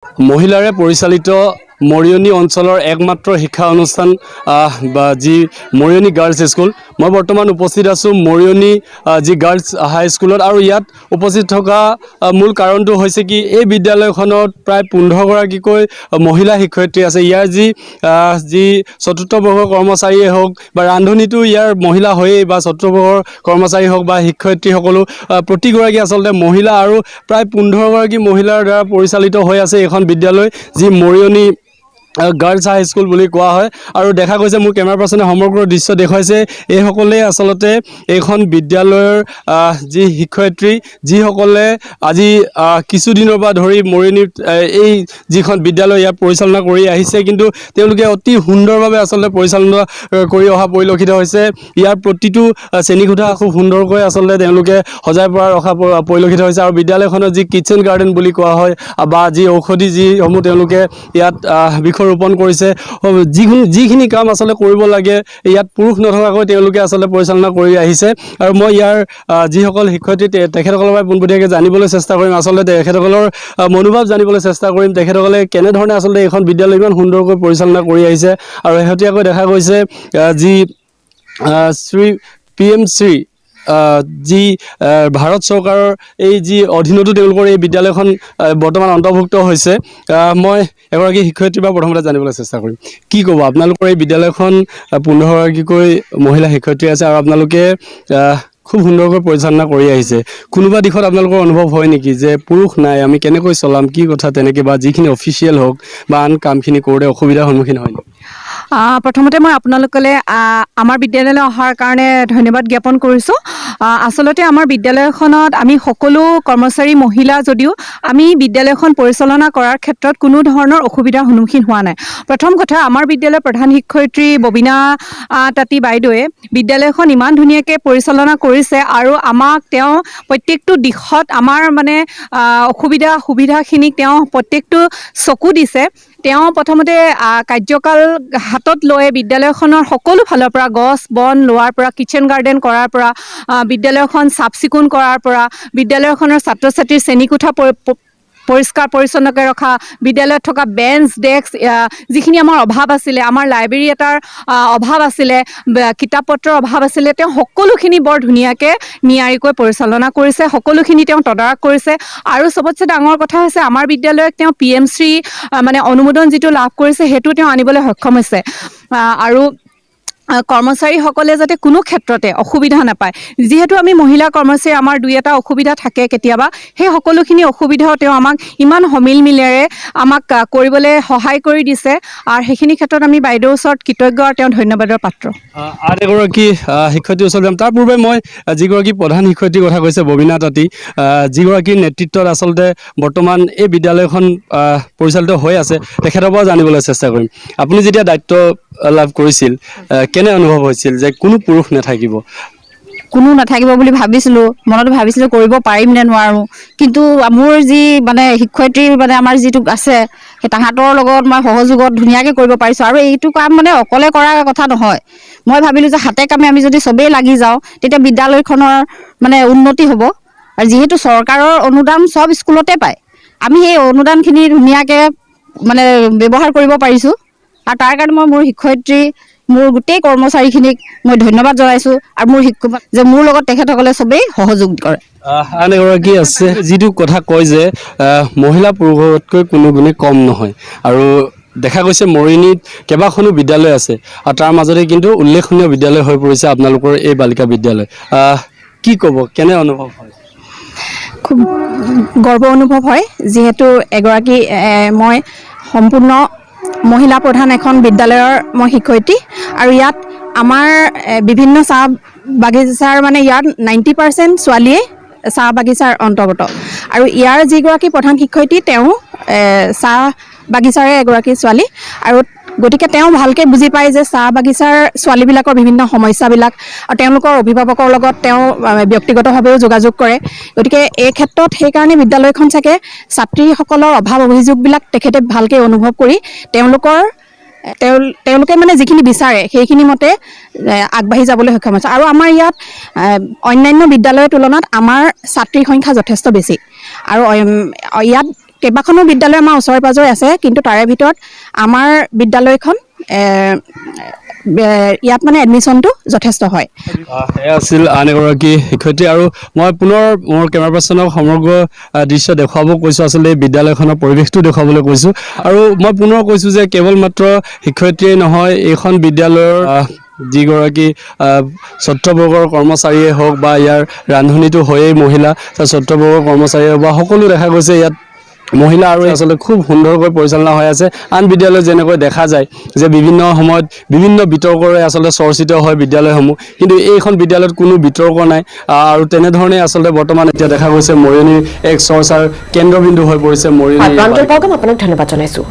মহিলাৰে পৰিচালিত মৰিয়নি অঞ্চলৰ একমাত্ৰ শিক্ষা অনুষ্ঠান বা যি মৰিয়নি গাৰ্লছ স্কুল। মই বৰ্তমান উপস্থিত আছোঁ মৰিয়নি যি গাৰ্লছ হাই স্কুলত, আৰু ইয়াত উপস্থিত থকা মূল কাৰণটো হৈছে কি, এই বিদ্যালয়খনত প্ৰায় 15গৰাকীকৈ মহিলা শিক্ষয়িত্ৰী আছে। ইয়াৰ যি চতুৰ্থবৰ্গৰ কৰ্মচাৰীয়ে হওক বা ৰান্ধনীটো ইয়াৰ মহিলা হয়েই, বা চতুৰ্থবৰ্গৰ কৰ্মচাৰী হওক বা শিক্ষয়িত্ৰীসকলো প্ৰতিগৰাকী আচলতে মহিলা, আৰু প্ৰায় 15গৰাকী মহিলাৰ দ্বাৰা পৰিচালিত হৈ আছে এইখন বিদ্যালয়, যি মৰিয়নি গাৰ্লছ হাই স্কুল বুলি কোৱা হয়। আৰু দেখা গৈছে, মোৰ কেমেৰা পাৰ্চনে সমগ্ৰ দৃশ্য দেখুৱাইছে, এইসকলেই আচলতে এইখন বিদ্যালয়ৰ যি শিক্ষয়িত্ৰী, যিসকলে আজি কিছুদিনৰ পৰা ধৰি মৰিয়নিত এই যিখন বিদ্যালয় ইয়াত পৰিচালনা কৰি আহিছে, কিন্তু তেওঁলোকে অতি সুন্দৰভাৱে আচলতে পৰিচালনা কৰি অহা পৰিলক্ষিত হৈছে। ইয়াৰ প্ৰতিটো শ্ৰেণীকোঠা খুব সুন্দৰকৈ আচলতে তেওঁলোকে সজাই পৰা ৰখা পৰিলক্ষিত হৈছে, আৰু বিদ্যালয়খনত যি কিটচেন গাৰ্ডেন বুলি কোৱা হয় বা যি ঔষধি যিসমূহ তেওঁলোকে ইয়াত বৃক্ষৰোপণ কৰিছে, যিখিনি কাম আচলতে কৰিব লাগে ইয়াত পুৰুষ নথকাকৈ তেওঁলোকে আচলতে পৰিচালনা কৰি আহিছে। আৰু মই ইয়াৰ যিসকল শিক্ষয়িত্ৰী তেখেতসকলৰ পৰা পোনপটীয়াকৈ জানিবলৈ চেষ্টা কৰিম, আচলতে তেখেতসকলৰ মনোভাৱ জানিবলৈ চেষ্টা কৰিম, তেখেতসকলে কেনেধৰণে আচলতে এইখন বিদ্যালয় ইমান সুন্দৰকৈ পৰিচালনা কৰি আহিছে। আৰু শেহতীয়াকৈ দেখা গৈছে যি PM শ্ৰী যি ভাৰত চৰকাৰৰ এই যি অধীনতো তেওঁলোকৰ এই বিদ্যালয়খন বৰ্তমান অন্তৰ্ভুক্ত হৈছে। মই এগৰাকী শিক্ষয়িত্ৰীৰ পৰা প্ৰথমতে জানিবলৈ চেষ্টা কৰিম, কি ক'ব আপোনালোকৰ এই বিদ্যালয়খন 15গৰাকীকৈ মহিলা শিক্ষয়িত্ৰী আছে, আৰু আপোনালোকে খুব সুন্দৰকৈ পৰিচালনা কৰি আহিছে। কোনোবা দিশত আপোনালোকৰ অনুভৱ হয় নেকি যে পুৰুষ নাই, আমি কেনেকৈ চলাম, কি কথা তেনেকৈ, বা যিখিনি অফিচিয়েল হওক বা আন কামখিনি কৰোঁতে অসুবিধাৰ সন্মুখীন হয় নেকি? প্ৰথমতে মই আপোনালোকলৈ আমাৰ বিদ্যালয়লৈ অহাৰ কাৰণে ধন্যবাদ জ্ঞাপন কৰিছোঁ। আচলতে আমাৰ বিদ্যালয়খনত আমি সকলো কৰ্মচাৰী মহিলা যদিও আমি বিদ্যালয়খন পৰিচালনা কৰাৰ ক্ষেত্ৰত কোনো ধৰণৰ অসুবিধাৰ সন্মুখীন হোৱা নাই। প্ৰথম কথা, আমাৰ বিদ্যালয়ৰ প্ৰধান শিক্ষয়িত্ৰী ববিনা তাঁতী বাইদেৱে বিদ্যালয়খন ইমান ধুনীয়াকৈ পৰিচালনা কৰিছে, আৰু আমাক তেওঁ প্ৰত্যেকটো দিশত আমাৰ সুবিধাখিনিক তেওঁ প্ৰত্যেকটো চকু দিছে। তেওঁ প্ৰথমতে কাৰ্যকাল হাতত লৈ বিদ্যালয়খনৰ সকলো ফালৰ পৰা গছ বন লোৱাৰ পৰা, কিটচেন গাৰ্ডেন কৰাৰ পৰা, বিদ্যালয়খন চাফ চিকুণ কৰাৰ পৰা, বিদ্যালয়খনৰ ছাত্ৰ ছাত্ৰীৰ শ্ৰেণীকোঠা পৰিষ্কাৰ পৰিচ্ছন্নকৈ ৰখা, বিদ্যালয়ত থকা বেঞ্চ ডেস্ক যিখিনি আমাৰ অভাৱ আছিলে, আমাৰ লাইব্ৰেৰী এটাৰ অভাৱ আছিলে, কিতাপ পত্ৰৰ অভাৱ আছিলে, তেওঁ সকলোখিনি বৰ ধুনীয়াকৈ নিয়াৰিকৈ পৰিচালনা কৰিছে, সকলোখিনি তেওঁ তদাৰক কৰিছে। আৰু চবতছে ডাঙৰ কথা হৈছে, আমাৰ বিদ্যালয়ক তেওঁ PM শ্ৰী অনুমোদন যিটো লাভ কৰিছে সেইটো তেওঁ আনিবলৈ সক্ষম হৈছে। আৰু কৰ্মচাৰীসকলে যাতে কোনো ক্ষেত্ৰতে অসুবিধা নাপায়, যিহেতু আমি মহিলা কৰ্মচাৰী, আমাৰ দুই এটা অসুবিধা থাকে কেতিয়াবা, সেই সকলোখিনি অসুবিধাও তেওঁ আমাক ইমান সমিলমিলেৰে আমাক কৰিবলৈ সহায় কৰি দিছে, আৰু সেইখিনি ক্ষেত্ৰত আমি বাইদেউৰ ওচৰত কৃতজ্ঞ আৰু তেওঁ ধন্যবাদৰ পাত্ৰ। আন এগৰাকী শিক্ষয়িত্ৰীৰ ওচৰত যাম। তাৰ পূৰ্বে মই যিগৰাকী প্ৰধান শিক্ষয়িত্ৰীৰ কথা কৈছে ববিনা তাঁতী, যিগৰাকীৰ নেতৃত্বত আচলতে বৰ্তমান এই বিদ্যালয়খন পৰিচালিত হৈ আছে, তেখেতৰ পৰা জানিবলৈ চেষ্টা কৰিম। আপুনি যেতিয়া দায়িত্ব লাভ কৰিছিল, কেনে অনুভৱ হৈছিল যে কোনো পুৰুষ নাথাকিব? কোনো নাথাকিব বুলি ভাবিছিলোঁ, মনত ভাবিছিলোঁ কৰিব পাৰিম নে নোৱাৰোঁ, কিন্তু মোৰ যি শিক্ষয়িত্ৰী আমাৰ যিটো আছে, সেই তাহাঁতৰ লগত মই সহযোগত ধুনীয়াকৈ কৰিব পাৰিছোঁ। আৰু এইটো কাম অকলে কৰাৰ কথা নহয়, মই ভাবিলোঁ যে হাতে কামে আমি যদি চবেই লাগি যাওঁ তেতিয়া বিদ্যালয়খনৰ উন্নতি হ'ব। আৰু যিহেতু চৰকাৰৰ অনুদান চব স্কুলতে পায়, আমি সেই অনুদানখিনি ধুনীয়াকৈ ব্যৱহাৰ কৰিব পাৰিছোঁ। আৰু তাৰ কাৰণে মই মোৰ শিক্ষয়িত্ৰী, মোৰ গোটেই কৰ্মচাৰীখিনিক মই ধন্যবাদ জনাইছোঁ, আৰু মোৰ লগত তেখেতসকলে চবেই সহযোগ কৰে। আন এগৰাকী আছে, যিটো কথা কয় যে মহিলা পুৰুষতকৈ কোনো গুণে কম নহয়, আৰু দেখা গৈছে মৰিয়নিত কেইবাখনো বিদ্যালয় আছে, আৰু তাৰ মাজতে কিন্তু উল্লেখনীয় বিদ্যালয় হৈ পৰিছে আপোনালোকৰ এই বালিকা বিদ্যালয়। কি ক'ব, কেনে অনুভৱ হয়? খুব গৰ্ব অনুভৱ হয়, যিহেতু এগৰাকী মই সম্পূৰ্ণ মহিলা প্ৰধান এখন বিদ্যালয়ৰ মই শিক্ষয়িত্ৰী, আৰু ইয়াত আমাৰ বিভিন্ন চাহ বাগিচাৰ ইয়াত 90% ছোৱালীয়ে চাহ বাগিচাৰ অন্তৰ্গত, আৰু ইয়াৰ যিগৰাকী প্ৰধান শিক্ষয়িত্ৰী তেওঁ চাহ বাগিচাৰে এগৰাকী ছোৱালী, আৰু গতিকে তেওঁ ভালকৈ বুজি পায় যে চাহ বাগিচাৰ ছোৱালীবিলাকৰ বিভিন্ন সমস্যাবিলাক, আৰু তেওঁলোকৰ অভিভাৱকৰ লগত তেওঁ ব্যক্তিগতভাৱেও যোগাযোগ কৰে। গতিকে এই ক্ষেত্ৰত সেইকাৰণে বিদ্যালয়খন চাগে ছাত্ৰীসকলৰ অভাৱ অভিযোগবিলাক তেখেতে ভালকৈ অনুভৱ কৰি তেওঁলোকে যিখিনি বিচাৰে সেইখিনি মতে আগবাঢ়ি যাবলৈ সক্ষম হৈছে। আৰু আমাৰ ইয়াত অন্যান্য বিদ্যালয়ৰ তুলনাত আমাৰ ছাত্ৰীৰ সংখ্যা যথেষ্ট বেছি, আৰু ইয়াত কেইবাখনো বিদ্যালয় আমাৰ ওচৰে পাজৰে আছে, কিন্তু তাৰে ভিতৰত আমাৰ বিদ্যালয়খন ইয়াত মানে এডমিশ্যনটো যথেষ্ট হয়। এয়া আছিল আন এগৰাকী শিক্ষয়িত্ৰী, আৰু মই পুনৰ মোৰ কেমেৰা পাৰ্চনক সমগ্ৰ দৃশ্য দেখুৱাব কৈছোঁ, আচলতে এই বিদ্যালয়খনৰ পৰিৱেশটো দেখুৱাবলৈ কৈছোঁ। আৰু মই পুনৰ কৈছোঁ যে কেৱল মাত্ৰ শিক্ষয়িত্ৰীয়ে নহয়, এইখন বিদ্যালয়ৰ যিগৰাকী ছত্ৰবৰ্গৰ কৰ্মচাৰীয়ে হওক বা ইয়াৰ ৰান্ধনীটো হয়েই মহিলা, ছত্ৰবৰ্গৰ কৰ্মচাৰীয়ে হওক বা সকলো দেখা গৈছে ইয়াত মহিলা, আৰু আচলতে খুব সুন্দৰকৈ পৰিচালনা হৈ আছে। আন বিদ্যালয়ত যেনেকৈ দেখা যায় যে বিভিন্ন সময়ত বিভিন্ন বিতৰ্কৰে আচলতে চৰ্চিত হয় বিদ্যালয়সমূহ, কিন্তু এইখন বিদ্যালয়ত কোনো বিতৰ্ক নাই। আৰু তেনেধৰণে আচলতে বৰ্তমান এতিয়া দেখা গৈছে মৰিয়নিৰ এক চৰ্চাৰ কেন্দ্ৰবিন্দু হৈ পৰিছে মৰিয়নি। প্ৰাঞ্জল পাউগাম আপোনাক ধন্যবাদ জনাইছোঁ।